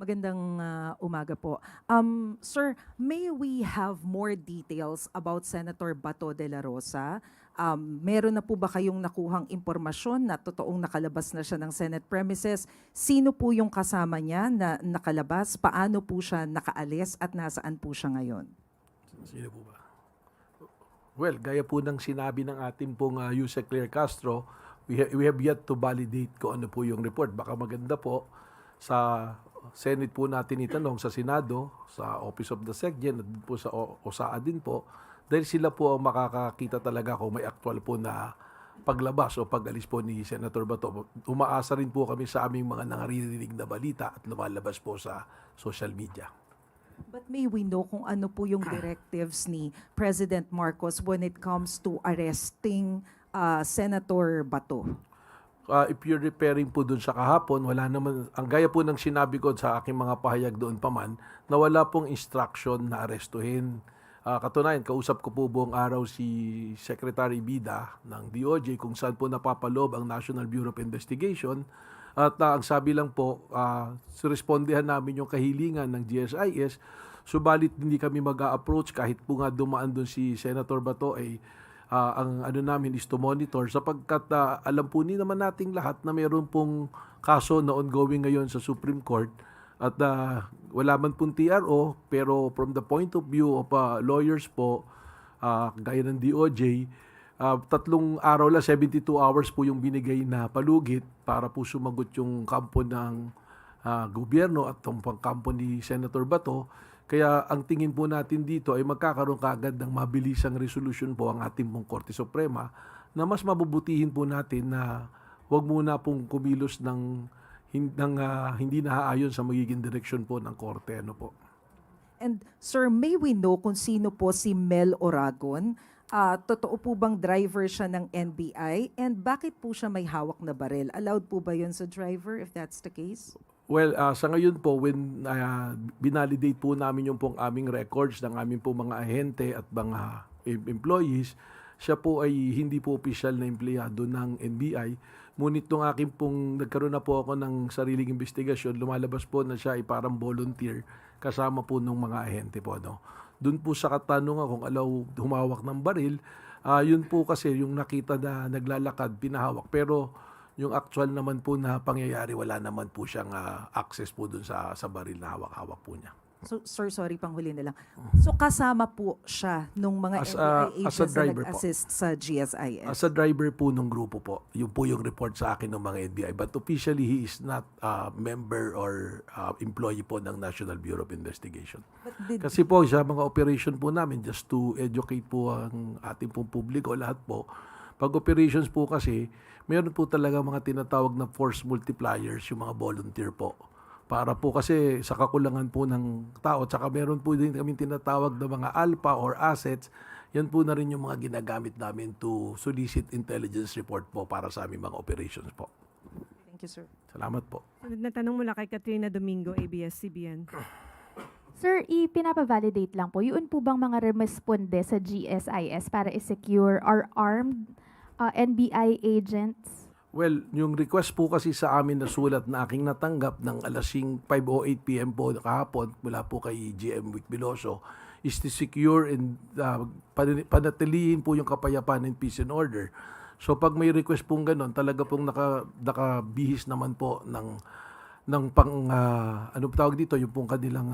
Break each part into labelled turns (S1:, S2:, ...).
S1: Magandang umaga po. Sir, may we have more details about Senator Bato de la Rosa? Meron na po ba kayong nakuhang impormasyon na totoong nakalabas na siya ng Senate premises? Sino po yung kasama niya na nakalabas? Paano po siya nakaalis at nasaan po siya ngayon?
S2: Sino po ba? Well, gaya po ng sinabi ng ating pong Yusek Claire Castro, we have yet to validate kung ano po yung report. Baka maganda po sa Senate po natin itanong, sa Senado, sa Office of the SecGen, at po sa OSAA din po, dahil sila po ang makakakita talaga kung may actual po na paglabas o pag-alis po ni Senator Bato. Umaasa rin po kami sa aming mga nangarinig na balita at lumalabas po sa social media.
S1: But may we know kung ano po yung directives ni President Marcos when it comes to arresting Senator Bato?
S2: If you're referring po dun sa kahapon, wala naman, ang gaya po ng sinabi ko sa aking mga pahayag doon pa man, na wala pong instruction na arestuhin. Katunayan, kausap ko po buong araw si Secretary Bida ng DOJ kung saan po napapaloob ang National Bureau of Investigation. At ang sabi lang po, respondihan namin yung kahilingan ng GSIS, subalit hindi kami mag-a-approach kahit po nga dumaan doon si Senator Bato ay ang ano namin is to monitor sapagkat alam po ni naman nating lahat na mayroon pong kaso na ongoing ngayon sa Supreme Court at wala man pong TRO, pero from the point of view of lawyers po, gaya ng DOJ, 3 araw lang, 72 hours po yung binigay na palugit para po sumagot yung kampo ng gobyerno at yung kampo ni Senator Bato. Kaya ang tingin po natin dito ay magkakaroon kaagad ng mabilisang resolusyon po ang ating pong Korte Suprema na mas mabubutihin po natin na huwag muna pong kumilos ng hindi naaayon sa magiging direksyon po ng Korte. Ano po?
S1: And sir, may we know kung sino po si Mel Oragon? Totoo po bang driver siya ng NBI? And bakit po siya may hawak na barel? Allowed po ba yun sa driver if that's the case?
S2: Well, sa ngayon po, when binalidate po namin yung pong aming records ng aming pong mga ahente at mga employees, siya po ay hindi po opisyal na empleyado ng NBI. Ngunit nung aking pong nagkaroon na po ako ng sariling investigasyon, lumalabas po na siya ay parang volunteer kasama po ng mga ahente po. No? Doon po sa katanungan kung alaw humawak ng baril, yun po kasi yung nakita na naglalakad, pinahawak. Pero yung actual naman po na pangyayari, wala naman po siyang access po dun sa baril na hawak-hawak po niya.
S1: So, sir, sorry, panghuli na lang. So, kasama po siya nung mga
S2: As
S1: NBI
S2: a
S1: agents na
S2: driver po.
S1: nag-assist sa GSIS?
S2: As a driver po nung grupo po, yun po yung report sa akin ng mga NBI. But officially, he is not a member or employee po ng National Bureau of Investigation. Kasi po sa mga operation po namin, just to educate po ang ating pong publiko, lahat po, pag operations po kasi, meron po talaga mga tinatawag na force multipliers, yung mga volunteer po. Para po kasi sa kakulangan po ng tao, tsaka meron po din kami tinatawag na mga alpha or assets, yan po na rin yung mga ginagamit namin to solicit intelligence report po para sa aming mga operations po.
S1: Thank you, sir.
S2: Salamat po.
S3: Sunod na tanong mula kay Katrina Domingo, ABS-CBN.
S4: Sir, ipinapavalidate lang po, yun po bang mga responde sa GSIS para i-secure or armed NBI agents?
S2: Well, yung request po kasi sa amin na sulat na aking natanggap ng alas 5:08 PM po kahapon mula po kay GM Vic Veloso is to secure and panatilihin po yung kapayapaan and peace and order. So pag may request pong ganun, talaga pong nakabihis naman po ng ano tawag dito, yung pong kanilang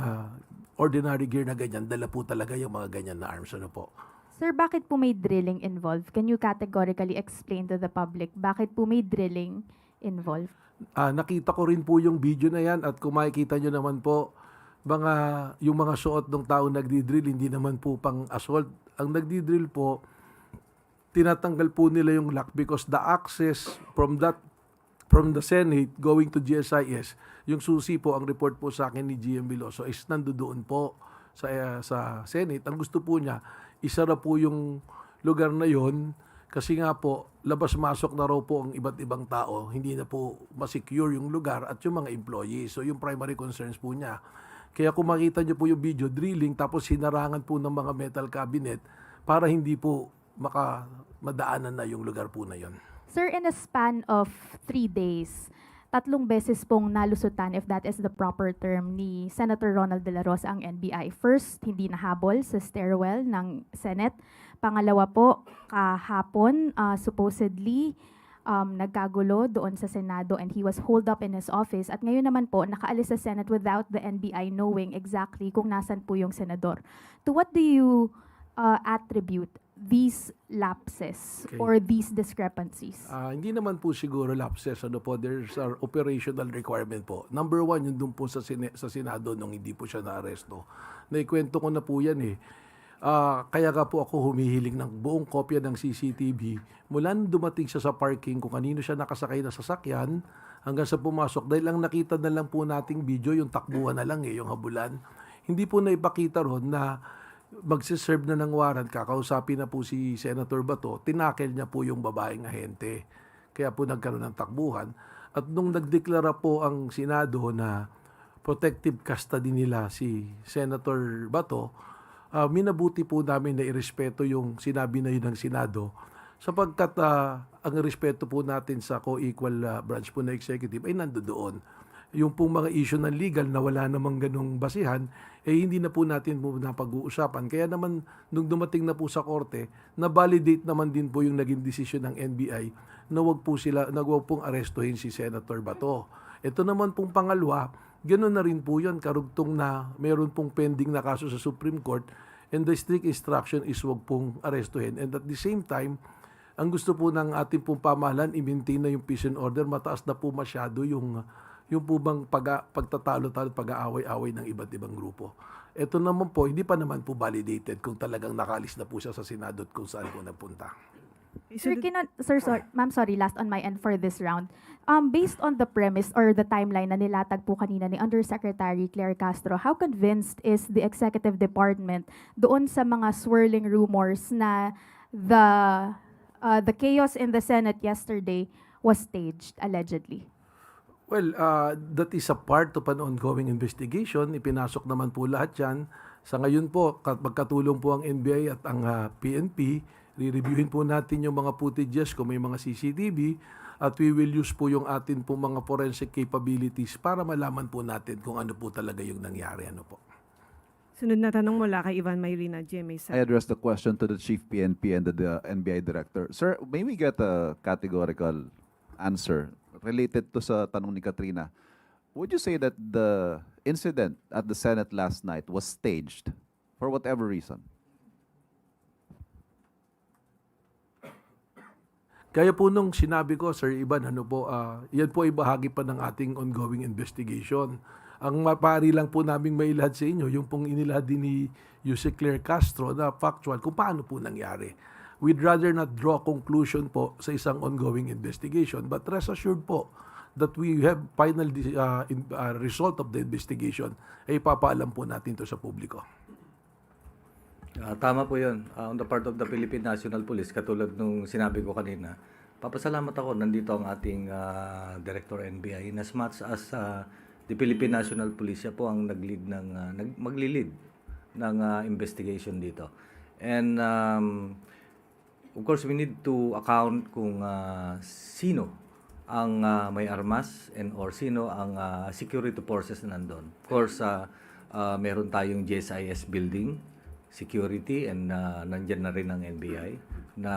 S2: ordinary gear na ganyan, dala po talaga yung mga ganyan na arms. Ano po?
S4: Sir, bakit po may drilling involved? Can you categorically explain to the public bakit po may drilling involved?
S2: Nakita ko rin po yung video na yan at kung makikita nyo naman po, yung mga suot ng tao nagdi-drill, hindi naman po pang assault. Ang nagdi-drill po, tinatanggal po nila yung lock because the access from the Senate going to GSIS, yung susi po, ang report po sa akin ni GM Veloso is nandoon po sa Senate. Ang gusto po niya, isara po yung lugar na yon kasi nga po, labas-masok na raw po ang iba't ibang tao. Hindi na po masecure yung lugar at yung mga employees. So yung primary concerns po niya. Kaya kung makita niyo po yung video, drilling, tapos hinarangan po ng mga metal cabinet para hindi po madaanan na yung lugar po na yon.
S4: Sir, in a span of 3 days, tatlong beses pong nalusutan, if that is the proper term, ni Senator Ronald De La Rosa ang NBI. First, hindi nahabol sa stairwell ng Senate. Pangalawa po, kahapon, supposedly, nagkagulo doon sa Senado and he was holed up in his office. At ngayon naman po, nakaalis sa Senate without the NBI knowing exactly kung nasan po yung senador. To what do you attribute these lapses
S2: Okay.
S4: or these discrepancies?
S2: Hindi naman po siguro lapses. Ano po, there's our operational requirement po. Number one, yun doon po sa Senado nung hindi po siya naaresto. Naikwento ko na po yan eh. Kaya nga po ako humihiling ng buong kopya ng CCTV mula nung dumating siya sa parking kung kanino siya nakasakay na sasakyan hanggang sa pumasok. Dahil ang nakita na lang po nating video, yung takbuhan na lang yung habulan. Hindi po naipakita ron na magsiserve na ng warrant, kakausapin na po si Senator Bato, tinakel niya po yung babaeng ahente. Kaya po nagkaroon ng takbuhan. At nung nagdeklara po ang Senado na protective custody nila si Senator Bato, minabuti po namin na irespeto yung sinabi na yun ng Senado sapagkat ang respeto po natin sa co-equal branch po na executive ay nandoon. Yung pong mga issue ng legal na wala namang ganong basihan, hindi na po natin po napag-uusapan. Kaya naman, nung dumating na po sa korte, na-validate naman din po yung naging desisyon ng NBI na wag pong arestuhin si Senator Bato. Ito naman pong pangalawa, ganoon na rin po yun, karugtong na meron pong pending na kaso sa Supreme Court and the strict instruction is wag pong arestuhin. And at the same time, ang gusto po ng ating pong pamahalaan, i-maintain na yung peace and order, mataas na po masyado yung po bang pagtatalo-talo, pag-aaway-away ng iba't ibang grupo. Ito naman po, hindi pa naman po validated kung talagang nakalis na po siya sa Senado at kung saan po nagpunta.
S4: Ma'am, sorry, last on my end for this round. Based on the premise or the timeline na nilatag po kanina ni Undersecretary Claire Castro, how convinced is the Executive Department doon sa mga swirling rumors na the chaos in the Senate yesterday was staged, allegedly?
S2: Well, that is a part of an ongoing investigation. Ipinasok naman po lahat yan. Sa ngayon po, magkatulong po ang NBI at ang PNP. Re-reviewin po natin yung mga footages kung may mga CCTV at we will use po yung atin po mga forensic capabilities para malaman po natin kung ano po talaga yung nangyari. Ano po.
S3: Sunod na tanong mula kay Ivan Mayrina, GMA
S5: I address the question to the Chief PNP and the NBI Director. Sir, may we get a categorical answer related to sa tanong ni Katrina? Would you say that the incident at the Senate last night was staged for whatever reason?
S2: Kaya po nung sinabi ko, Sir Ivan, yan po ay bahagi pa ng ating ongoing investigation. Ang mapari lang po namin mailahad sa inyo, yung pong inilahad din ni Yuse Claire Castro na factual kung paano po nangyari. We'd rather not draw conclusion po sa isang ongoing investigation, but rest assured po that we have final result of the investigation ay papaalam po natin to sa publiko.
S6: Tama po yun. On the part of the Philippine National Police, katulad nung sinabi ko kanina, papasalamat ako, nandito ang ating Director NBI. In as much as the Philippine National Police, siya po ang maglilid ng investigation dito. And of course, we need to account kung sino ang may armas or sino ang security forces na nandun. Of course, meron tayong GSIS building, security, and nandyan na rin ang NBI.